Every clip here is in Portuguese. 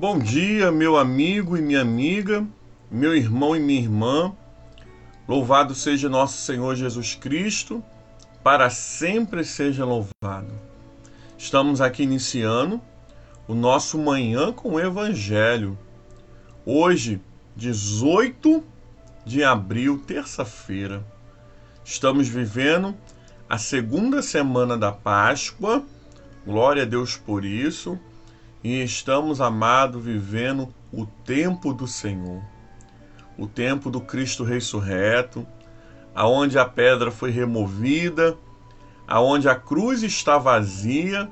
Bom dia, meu amigo e minha amiga, meu irmão e minha irmã. Louvado seja nosso Senhor Jesus Cristo, para sempre seja louvado. Estamos aqui iniciando o nosso Manhã com o Evangelho. Hoje, 18 de abril, terça-feira. Estamos vivendo a segunda semana da Páscoa. Glória a Deus por isso. E estamos, amado, vivendo o tempo do Senhor, o tempo do Cristo ressurreto, aonde a pedra foi removida, aonde a cruz está vazia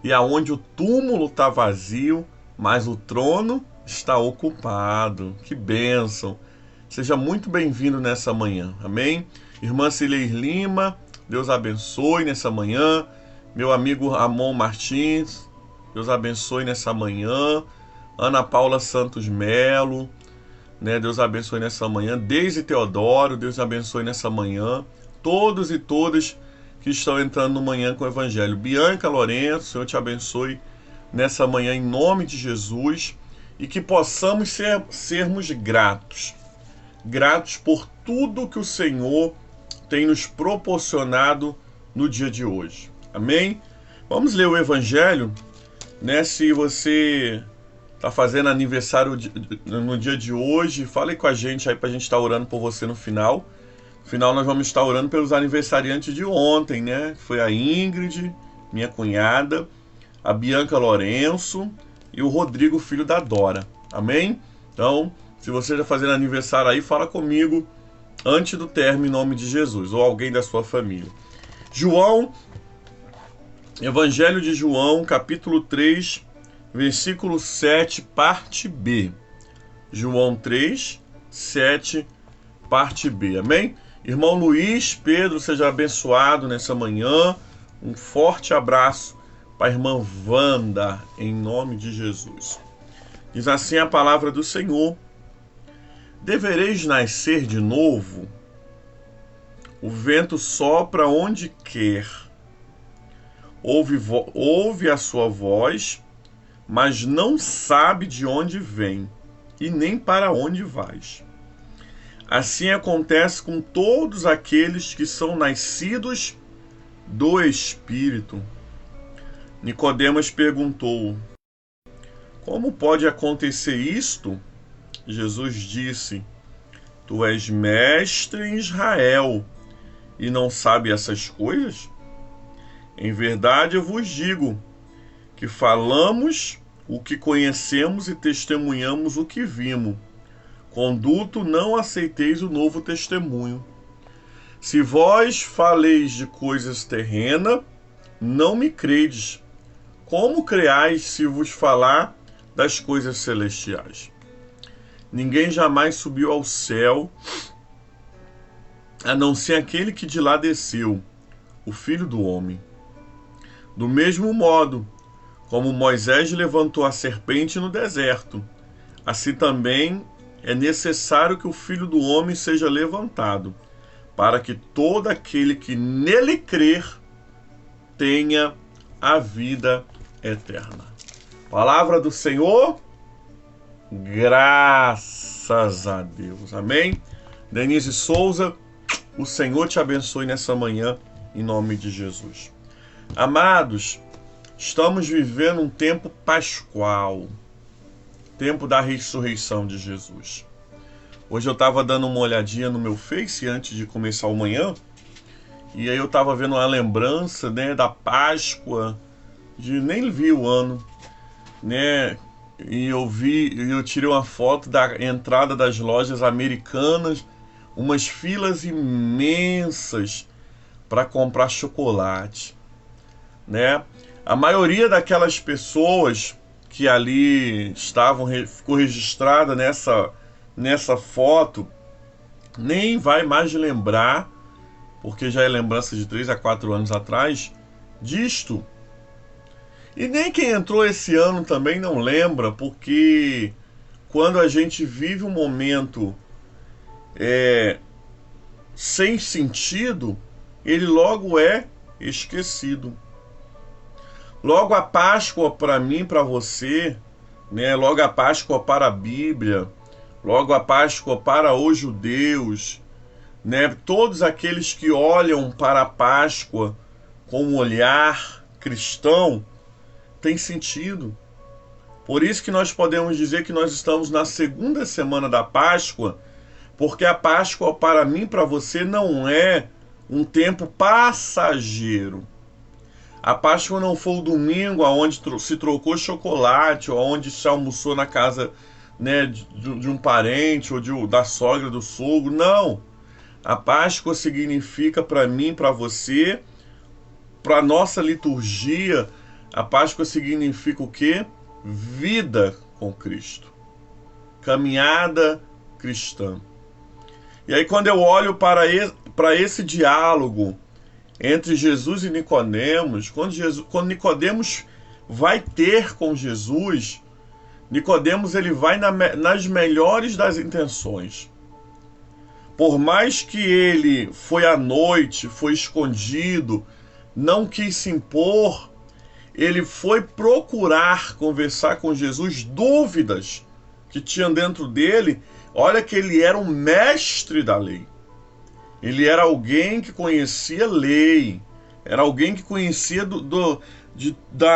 e aonde o túmulo está vazio, mas o trono está ocupado. Que bênção! Seja muito bem-vindo nessa manhã, amém? Irmã Cileir Lima, Deus abençoe nessa manhã. Meu amigo Ramon Martins, Deus abençoe nessa manhã. Ana Paula Santos Melo, Deus abençoe nessa manhã. Deise Teodoro, Deus abençoe nessa manhã. Todos e todas que estão entrando no Manhã com o Evangelho. Bianca Lourenço, Senhor te abençoe nessa manhã em nome de Jesus. E que possamos sermos gratos. Gratos por tudo que o Senhor tem nos proporcionado no dia de hoje. Amém? Vamos ler o Evangelho? Se você está fazendo aniversário no dia de hoje, fale com a gente aí para a gente estar orando por você no final. No final nós vamos estar orando pelos aniversariantes de ontem, Foi a Ingrid, minha cunhada, a Bianca Lourenço e o Rodrigo, filho da Dora. Amém? Então, se você está fazendo aniversário aí, fala comigo antes do término em nome de Jesus, ou alguém da sua família. Evangelho de João, capítulo 3, versículo 7, parte B. João 3, 7, parte B. Amém? Irmão Luiz, Pedro, seja abençoado nessa manhã. Um forte abraço para a irmã Wanda, em nome de Jesus. Diz assim a palavra do Senhor: devereis nascer de novo? O vento sopra onde quer. Ouve a sua voz, mas não sabe de onde vem e nem para onde vais. Assim acontece com todos aqueles que são nascidos do Espírito. Nicodemos perguntou: como pode acontecer isto? Jesus disse: tu és mestre em Israel e não sabe essas coisas? Em verdade eu vos digo que falamos o que conhecemos e testemunhamos o que vimos. Contudo, não aceiteis o novo testemunho. Se vós faleis de coisas terrenas, não me credes. Como creais se vos falar das coisas celestiais? Ninguém jamais subiu ao céu, a não ser aquele que de lá desceu, o Filho do Homem. Do mesmo modo, como Moisés levantou a serpente no deserto, assim também é necessário que o Filho do Homem seja levantado, para que todo aquele que nele crer tenha a vida eterna. Palavra do Senhor, graças a Deus. Amém? Denise Souza, o Senhor te abençoe nessa manhã, em nome de Jesus. Amados, estamos vivendo um tempo pascual, tempo da ressurreição de Jesus. Hoje eu estava dando uma olhadinha no meu Face antes de começar o manhã, e aí eu estava vendo uma lembrança, da Páscoa, nem vi o ano, e eu tirei uma foto da entrada das lojas americanas, umas filas imensas para comprar chocolate. A maioria daquelas pessoas que ali estavam, ficou registrada nessa foto, nem vai mais lembrar, porque já é lembrança de 3 a 4 anos atrás, disto. E nem quem entrou esse ano também não lembra, porque quando a gente vive um momento sem sentido, ele logo é esquecido. Logo a Páscoa para mim, para você, né? Logo a Páscoa para a Bíblia, logo a Páscoa para os judeus, né? Todos aqueles que olham para a Páscoa com um olhar cristão, tem sentido. Por isso que nós podemos dizer que nós estamos na segunda semana da Páscoa, porque a Páscoa para mim, para você, não é um tempo passageiro. A Páscoa não foi o domingo onde se trocou chocolate, ou onde se almoçou na casa, né, de um parente, ou da sogra, do sogro. Não. A Páscoa significa para mim, para você, para a nossa liturgia, a Páscoa significa o quê? Vida com Cristo. Caminhada cristã. E aí quando eu olho para esse diálogo entre Jesus e Nicodemos, quando Nicodemos vai ter com Jesus, Nicodemos ele vai nas melhores das intenções. Por mais que ele foi à noite, foi escondido, não quis se impor, ele foi procurar conversar com Jesus dúvidas que tinham dentro dele. Olha que ele era um mestre da lei. Ele era alguém que conhecia lei, era alguém que conhecia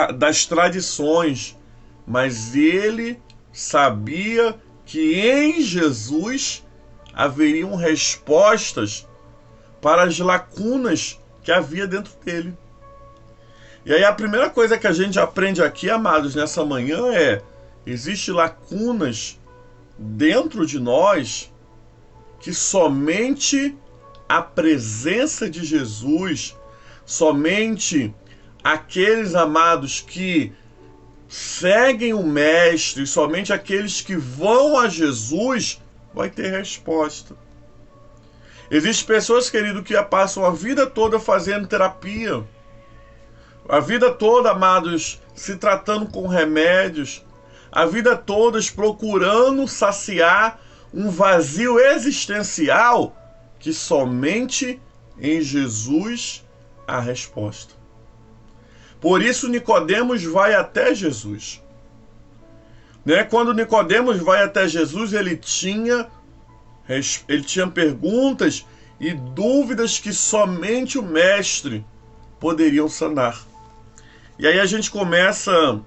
das tradições, mas ele sabia que em Jesus haveriam respostas para as lacunas que havia dentro dele. E aí a primeira coisa que a gente aprende aqui, amados, nessa manhã existem lacunas dentro de nós que somente a presença de Jesus, somente aqueles amados que seguem o Mestre, somente aqueles que vão a Jesus vai ter resposta. Existem pessoas, querido, que passam a vida toda fazendo terapia, a vida toda, amados, se tratando com remédios, a vida toda procurando saciar um vazio existencial que somente em Jesus há resposta. Por isso Nicodemos vai até Jesus. Né? Quando Nicodemos vai até Jesus, ele tinha perguntas e dúvidas que somente o Mestre poderiam sanar. E aí a gente começa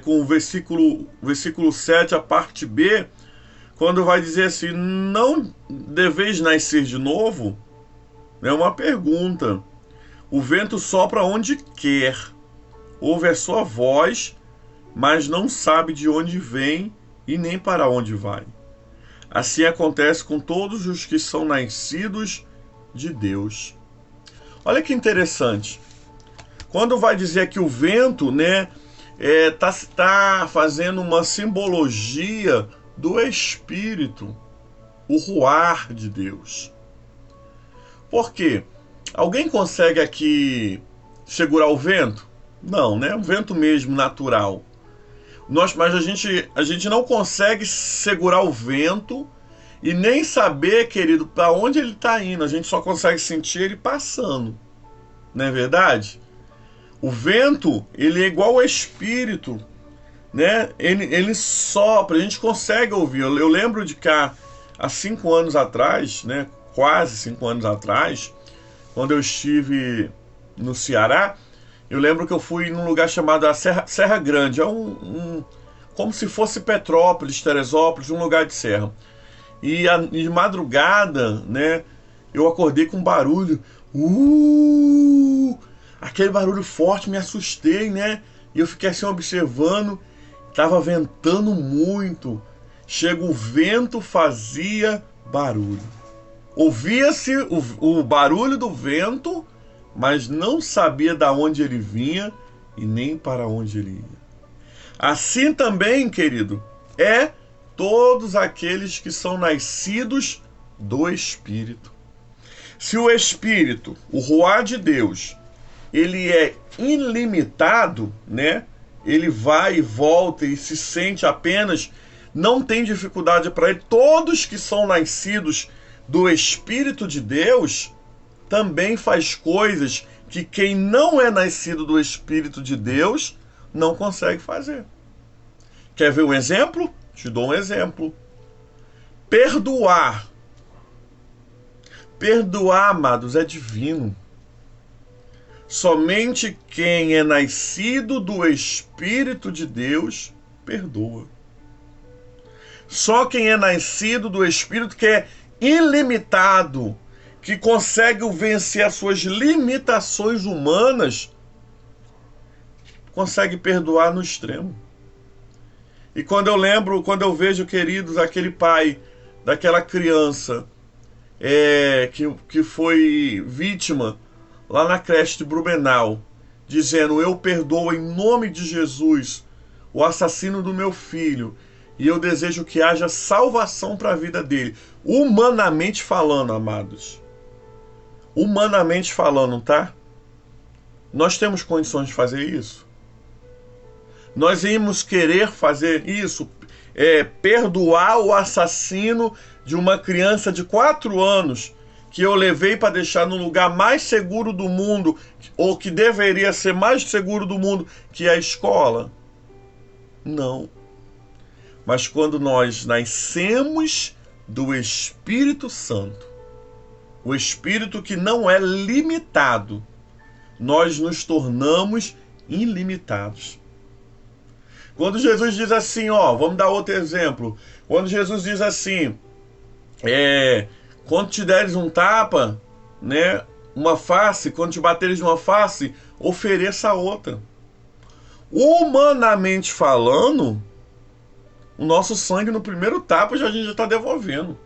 com o versículo 7, a parte B, quando vai dizer assim: não deveis nascer de novo? É uma pergunta. O vento sopra onde quer, ouve a sua voz, mas não sabe de onde vem e nem para onde vai. Assim acontece com todos os que são nascidos de Deus. Olha que interessante. Quando vai dizer que o vento, né, tá fazendo uma simbologia do Espírito, o ruar de Deus. Por quê? Alguém consegue aqui segurar o vento? Não, né? O vento mesmo, natural. Mas a gente não consegue segurar o vento e nem saber, querido, para onde ele está indo. A gente só consegue sentir ele passando. Não é verdade? O vento, ele é igual ao Espírito, né? Ele sopra, a gente consegue ouvir. Eu lembro de cá, há 5 anos atrás, né? Quase 5 anos atrás, quando eu estive no Ceará, eu lembro que eu fui num lugar chamado Serra Grande. É como se fosse Petrópolis, Teresópolis, um lugar de serra. E de madrugada, né, eu acordei com um barulho. Aquele barulho forte, me assustei, né? E eu fiquei assim observando. Tava ventando muito. Chega o vento, fazia barulho. Ouvia-se o barulho do vento, mas não sabia de onde ele vinha e nem para onde ele ia. Assim também, querido, todos aqueles que são nascidos do Espírito. Se o Espírito, o ruar de Deus, ele é ilimitado, né? Ele vai e volta e se sente apenas, não tem dificuldade para ele. Todos que são nascidos do Espírito de Deus também faz coisas que quem não é nascido do Espírito de Deus não consegue fazer. Quer ver um exemplo? Te dou um exemplo. Perdoar. Perdoar, amados, é divino. Somente quem é nascido do Espírito de Deus perdoa. Só quem é nascido do Espírito, que é ilimitado, que consegue vencer as suas limitações humanas, consegue perdoar no extremo. E quando eu vejo, queridos, aquele pai daquela criança que foi vítima lá na creche de Blumenau, dizendo: eu perdoo em nome de Jesus o assassino do meu filho, e eu desejo que haja salvação para a vida dele. Humanamente falando, amados. Humanamente falando, tá? Nós temos condições de fazer isso? Nós íamos querer fazer isso, perdoar o assassino de uma criança de 4 anos, que eu levei para deixar no lugar mais seguro do mundo, ou que deveria ser mais seguro do mundo, que é a escola? Não. Mas quando nós nascemos do Espírito Santo, o Espírito que não é limitado, nós nos tornamos ilimitados. Quando Jesus diz assim, vamos dar outro exemplo. Quando Jesus diz assim, quando te deres um tapa, né, uma face, quando te bateres uma face, ofereça a outra. Humanamente falando, o nosso sangue no primeiro tapa a gente já está devolvendo.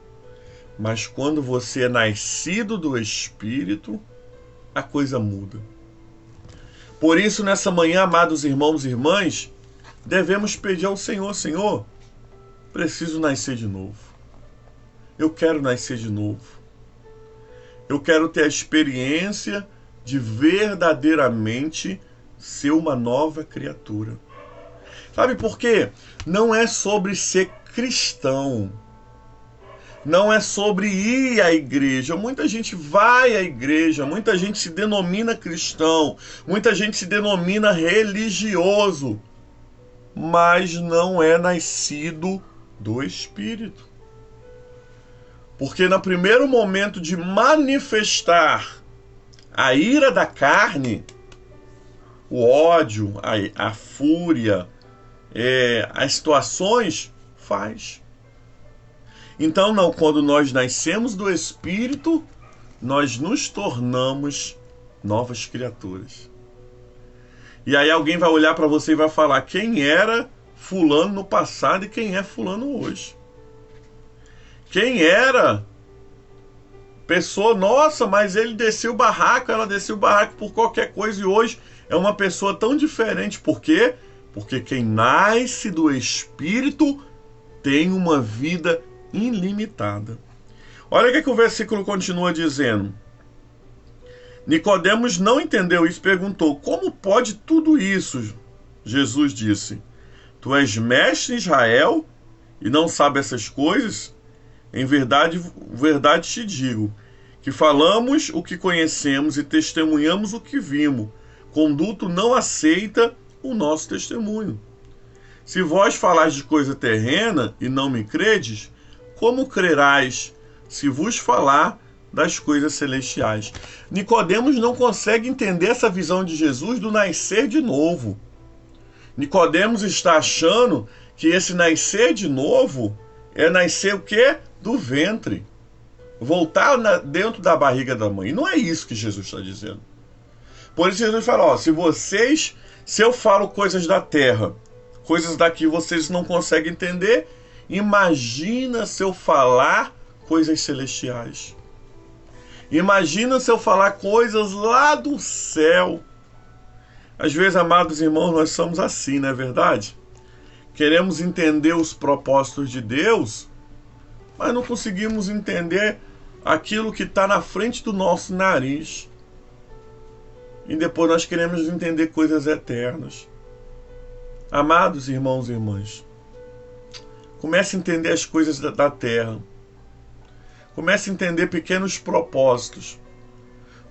Mas quando você é nascido do Espírito, a coisa muda. Por isso, nessa manhã, amados irmãos e irmãs, devemos pedir ao Senhor: Senhor, preciso nascer de novo. Eu quero nascer de novo. Eu quero ter a experiência de verdadeiramente ser uma nova criatura. Sabe por quê? Não é sobre ser cristão. Não é sobre ir à igreja. Muita gente vai à igreja, muita gente se denomina cristão, muita gente se denomina religioso, mas não é nascido do Espírito. Porque no primeiro momento de manifestar a ira da carne, o ódio, a fúria, as situações, faz. Então, não, quando nós nascemos do Espírito, nós nos tornamos novas criaturas. E aí alguém vai olhar para você e vai falar: quem era fulano no passado e quem é fulano hoje? Quem era pessoa, nossa, mas ele desceu o barraco, ela desceu o barraco por qualquer coisa, e hoje é uma pessoa tão diferente. Por quê? Porque quem nasce do Espírito tem uma vida ilimitada. Olha o que o versículo continua dizendo. Nicodemos não entendeu isso, perguntou: como pode tudo isso? Jesus disse: tu és mestre em Israel e não sabe essas coisas? Em verdade, verdade te digo, que falamos o que conhecemos e testemunhamos o que vimos. Conduto não aceita o nosso testemunho. Se vós falais de coisa terrena e não me credes, como crerás se vos falar das coisas celestiais? Nicodemos não consegue entender essa visão de Jesus do nascer de novo. Nicodemos está achando que esse nascer de novo é nascer o quê? Do ventre. Voltar dentro da barriga da mãe. E não é isso que Jesus está dizendo. Por isso Jesus fala: se eu falo coisas da terra, coisas daqui vocês não conseguem entender, imagina se eu falar coisas celestiais. Imagina se eu falar coisas lá do céu. Às vezes, amados irmãos, nós somos assim, não é verdade? Queremos entender os propósitos de Deus, mas não conseguimos entender aquilo que está na frente do nosso nariz. E depois nós queremos entender coisas eternas. Amados irmãos e irmãs, comece a entender as coisas da terra. Comece a entender pequenos propósitos.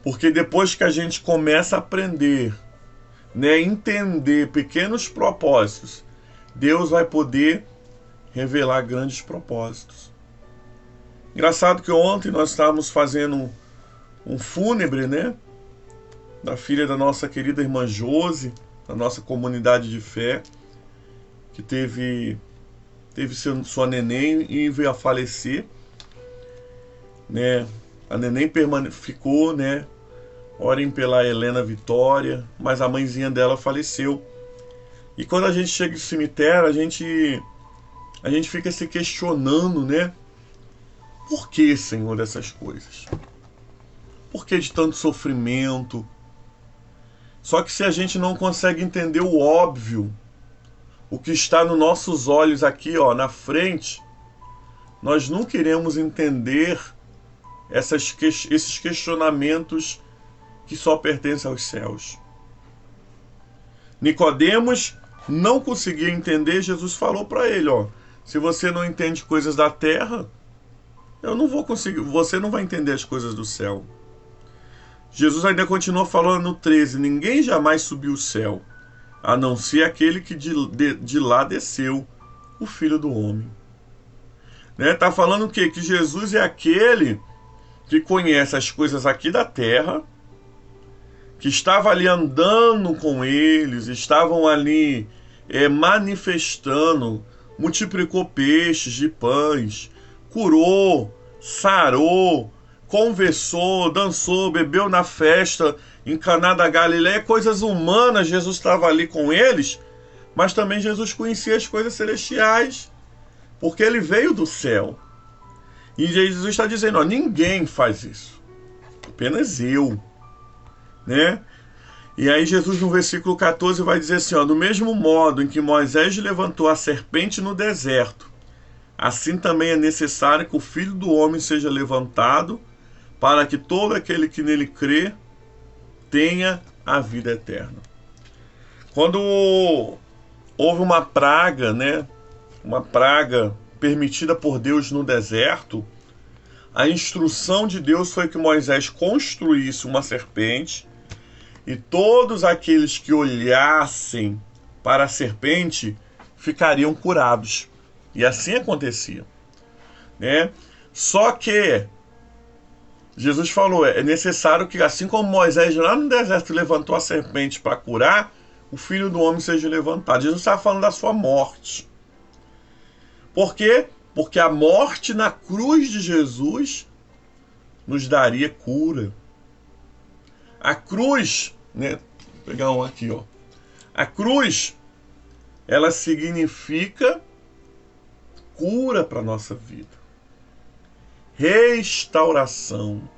Porque depois que a gente começa a aprender, entender pequenos propósitos, Deus vai poder revelar grandes propósitos. Engraçado que ontem nós estávamos fazendo um fúnebre, né? Da filha da nossa querida irmã Josi, da nossa comunidade de fé, que teve sua neném e veio a falecer, né? A neném ficou, né? Orem pela Helena Vitória, mas a mãezinha dela faleceu. E quando a gente chega no cemitério, a gente fica se questionando, né? Por que, Senhor, essas coisas? Por que de tanto sofrimento? Só que se a gente não consegue entender o óbvio, o que está nos nossos olhos aqui, ó, na frente, nós nunca iremos entender esses questionamentos que só pertencem aos céus. Nicodemos não conseguia entender. Jesus falou para ele, ó, se você não entende coisas da terra, eu não vou conseguir, você não vai entender as coisas do céu. Jesus ainda continuou falando no 13, ninguém jamais subiu ao céu, a não ser aquele que de lá desceu, o Filho do Homem. Né? Tá falando o quê? Que Jesus é aquele que conhece as coisas aqui da terra, que estava ali andando com eles, estavam ali manifestando, multiplicou peixes de pães, curou, sarou, conversou, dançou, bebeu na festa em Caná da Galileia, coisas humanas. Jesus estava ali com eles, mas também Jesus conhecia as coisas celestiais, porque ele veio do céu. E Jesus está dizendo, ó, ninguém faz isso, apenas eu, né? E aí Jesus no versículo 14 vai dizer assim, ó, do mesmo modo em que Moisés levantou a serpente no deserto, assim também é necessário que o Filho do Homem seja levantado, para que todo aquele que nele crê tenha a vida eterna. Quando houve uma praga, né? Uma praga permitida por Deus no deserto, a instrução de Deus foi que Moisés construísse uma serpente e todos aqueles que olhassem para a serpente ficariam curados. E assim acontecia, né? Só que Jesus falou, é necessário que, assim como Moisés lá no deserto levantou a serpente para curar, o Filho do Homem seja levantado. Jesus estava falando da sua morte. Por quê? Porque a morte na cruz de Jesus nos daria cura. A cruz, né? Vou pegar um aqui, ó. A cruz, ela significa cura para a nossa vida. Restauração.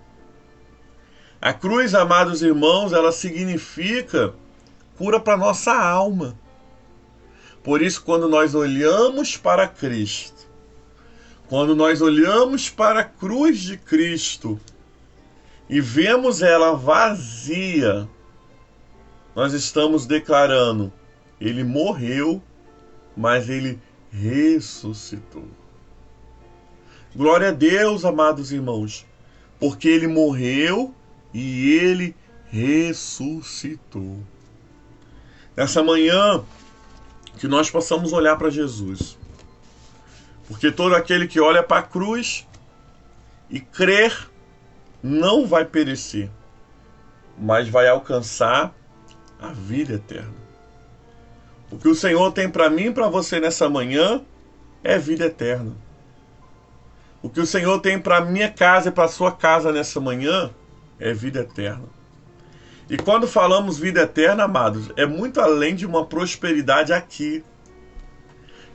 A cruz, amados irmãos, ela significa cura para a nossa alma. Por isso, quando nós olhamos para Cristo, quando nós olhamos para a cruz de Cristo e vemos ela vazia, nós estamos declarando, ele morreu, mas ele ressuscitou. Glória a Deus, amados irmãos, porque ele morreu e ele ressuscitou. Nessa manhã, que nós possamos olhar para Jesus, porque todo aquele que olha para a cruz e crer não vai perecer, mas vai alcançar a vida eterna. O que o Senhor tem para mim e para você nessa manhã é vida eterna. O que o Senhor tem para minha casa e para a sua casa nessa manhã é vida eterna. E quando falamos vida eterna, amados, é muito além de uma prosperidade aqui.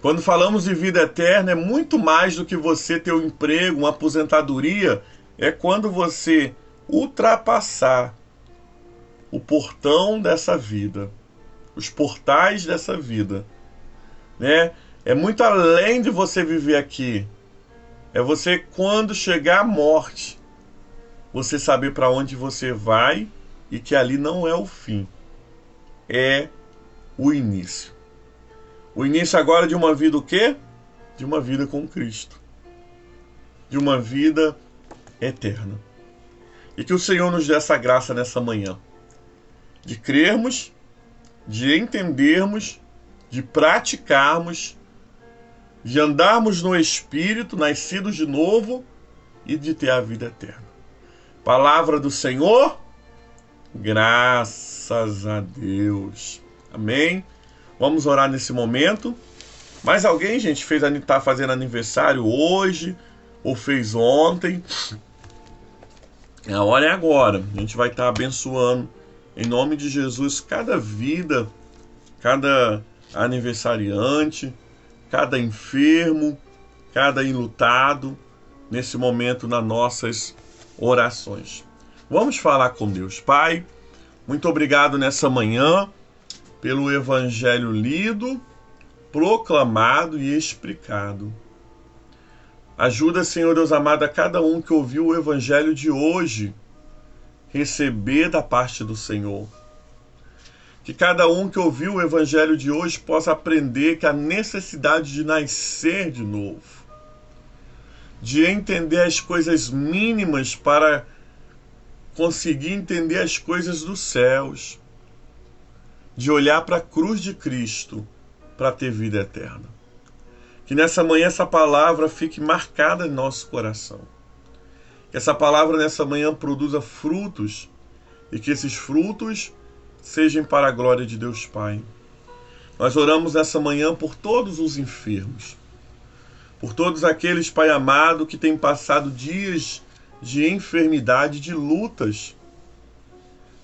Quando falamos de vida eterna, é muito mais do que você ter um emprego, uma aposentadoria. É quando você ultrapassar o portão dessa vida, os portais dessa vida, né? É muito além de você viver aqui. É você, quando chegar à morte, você saber para onde você vai e que ali não é o fim, é o início. O início agora de uma vida o quê? De uma vida com Cristo, de uma vida eterna. E que o Senhor nos dê essa graça nessa manhã, de crermos, de entendermos de praticarmos, de andarmos no Espírito, nascidos de novo e de ter a vida eterna. Palavra do Senhor, graças a Deus. Amém? Vamos orar nesse momento. Mais alguém, gente, está fazendo aniversário hoje ou fez ontem? A hora é agora. A gente vai estar abençoando, em nome de Jesus, cada vida, cada aniversariante, cada enfermo, cada enlutado, nesse momento nas nossas orações. Vamos falar com Deus. Pai, muito obrigado nessa manhã pelo Evangelho lido, proclamado e explicado. Ajuda, Senhor Deus amado, a cada um que ouviu o Evangelho de hoje receber da parte do Senhor. Que cada um que ouviu o Evangelho de hoje possa aprender que a necessidade de nascer de novo, de entender as coisas mínimas para conseguir entender as coisas dos céus, de olhar para a cruz de Cristo para ter vida eterna. Que nessa manhã essa palavra fique marcada em nosso coração. Que essa palavra nessa manhã produza frutos e que esses frutos sejam para a glória de Deus Pai. Nós oramos nessa manhã por todos os enfermos, por todos aqueles, Pai amado, que têm passado dias de enfermidade, de lutas.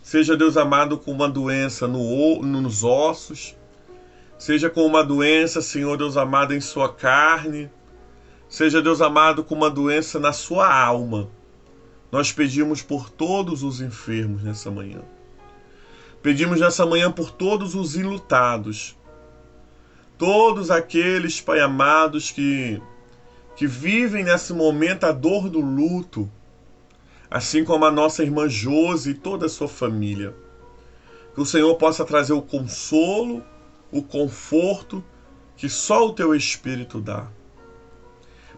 Seja, Deus amado, com uma doença nos ossos, seja com uma doença, Senhor Deus amado, em sua carne, seja, Deus amado, com uma doença na sua alma. Nós pedimos por todos os enfermos nessa manhã. Pedimos nessa manhã por todos os enlutados, todos aqueles, Pai amados, que vivem nesse momento a dor do luto, assim como a nossa irmã Josi e toda a sua família. Que o Senhor possa trazer o consolo, o conforto que só o Teu Espírito dá.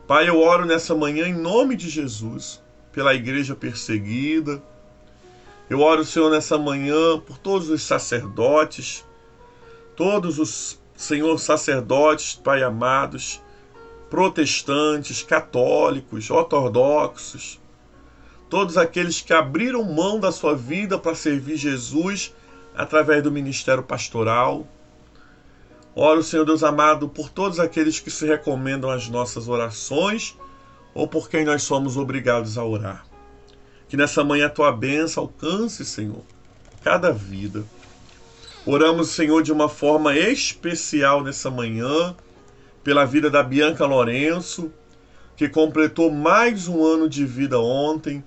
Pai, eu oro nessa manhã em nome de Jesus, pela igreja perseguida. Eu oro, Senhor, nessa manhã por todos os sacerdotes, todos os, Senhor, sacerdotes, Pai amados, protestantes, católicos, ortodoxos, todos aqueles que abriram mão da sua vida para servir Jesus através do ministério pastoral. Oro, Senhor Deus amado, por todos aqueles que se recomendam às nossas orações ou por quem nós somos obrigados a orar. Que nessa manhã a Tua bênção alcance, Senhor, cada vida. Oramos, Senhor, de uma forma especial nessa manhã, pela vida da Bianca Lourenço, que completou mais um ano de vida ontem,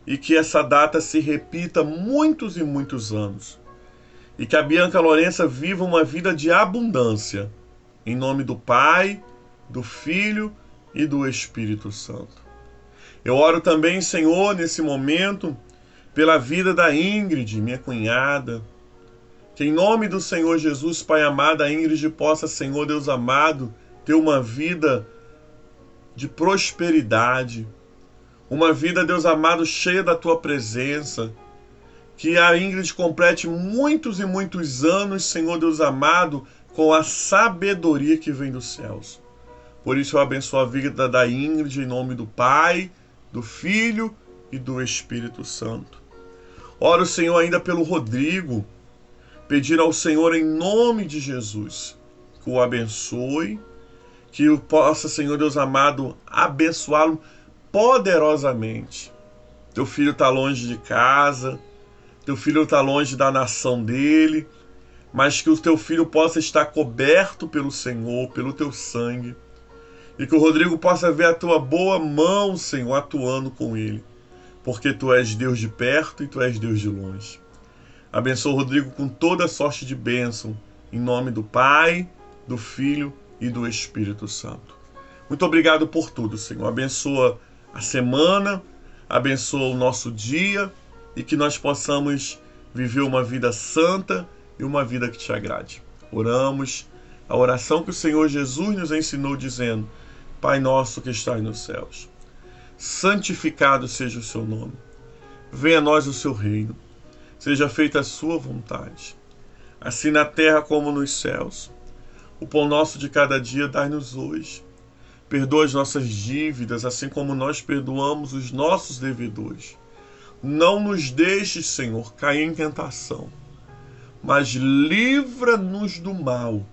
e que essa data se repita muitos e muitos anos. E que a Bianca Lourenço viva uma vida de abundância, em nome do Pai, do Filho e do Espírito Santo. Eu oro também, Senhor, nesse momento, pela vida da Ingrid, minha cunhada. Que em nome do Senhor Jesus, Pai amado, a Ingrid possa, Senhor Deus amado, ter uma vida de prosperidade, uma vida, Deus amado, cheia da Tua presença. Que a Ingrid complete muitos e muitos anos, Senhor Deus amado, com a sabedoria que vem dos céus. Por isso eu abençoo a vida da Ingrid em nome do Pai, do Filho e do Espírito Santo. Oro, Senhor, ainda pelo Rodrigo, pedir ao Senhor em nome de Jesus que o abençoe, que eu possa, Senhor Deus amado, abençoá-lo poderosamente. Teu filho está longe de casa, teu filho está longe da nação dele, mas que o teu filho possa estar coberto pelo Senhor, pelo teu sangue, e que o Rodrigo possa ver a tua boa mão, Senhor, atuando com ele, porque tu és Deus de perto e tu és Deus de longe. Abençoa o Rodrigo com toda sorte de bênção, em nome do Pai, do Filho e do Espírito Santo. Muito obrigado por tudo, Senhor. Abençoa a semana, abençoa o nosso dia, e que nós possamos viver uma vida santa e uma vida que te agrade. Oramos a oração que o Senhor Jesus nos ensinou, dizendo: Pai nosso que estás nos céus, santificado seja o seu nome. Venha a nós o seu reino. Seja feita a sua vontade, assim na terra como nos céus. O pão nosso de cada dia dai-nos hoje. Perdoa as nossas dívidas, assim como nós perdoamos os nossos devedores. Não nos deixes, Senhor, cair em tentação, mas livra-nos do mal,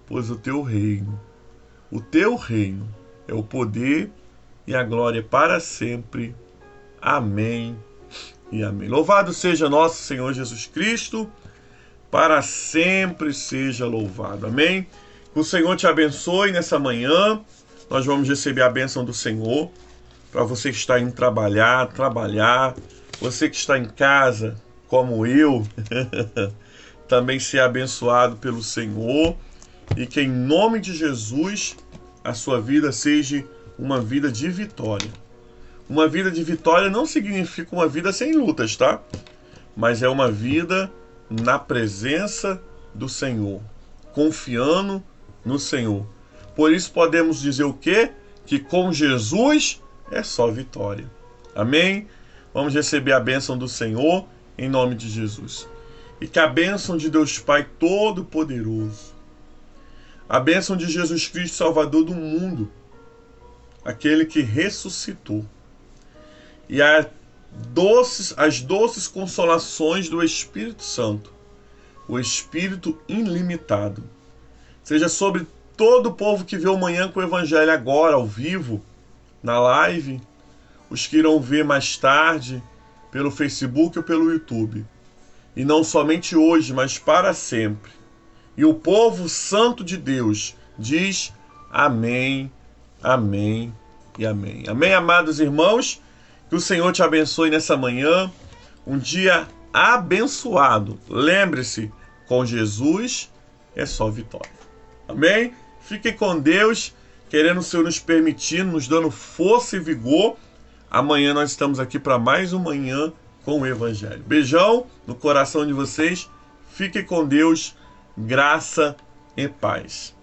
pois o teu reino é o poder e a glória para sempre. Amém e amém. Louvado seja nosso Senhor Jesus Cristo, para sempre seja louvado. Amém? Que o Senhor te abençoe nessa manhã. Nós vamos receber a bênção do Senhor. Para você que está indo trabalhar. Você que está em casa, como eu, também ser abençoado pelo Senhor. E que em nome de Jesus, a sua vida seja uma vida de vitória. Uma vida de vitória não significa uma vida sem lutas, tá? Mas é uma vida na presença do Senhor, confiando no Senhor. Por isso podemos dizer o quê? Que com Jesus é só vitória. Amém? Vamos receber a bênção do Senhor em nome de Jesus. E que a bênção de Deus Pai Todo-Poderoso, a bênção de Jesus Cristo, Salvador do mundo, aquele que ressuscitou, e as doces consolações do Espírito Santo, o Espírito ilimitado, seja sobre todo o povo que vê o Manhã com o Evangelho agora, ao vivo, na live, os que irão ver mais tarde, pelo Facebook ou pelo YouTube. E não somente hoje, mas para sempre. E o povo santo de Deus diz amém, amém e amém. Amém, amados irmãos? Que o Senhor te abençoe nessa manhã. Um dia abençoado. Lembre-se, com Jesus é só vitória. Amém? Fiquem com Deus, querendo o Senhor nos permitindo, nos dando força e vigor. Amanhã nós estamos aqui para mais um Manhã com o Evangelho. Beijão no coração de vocês. Fiquem com Deus. Graça e paz.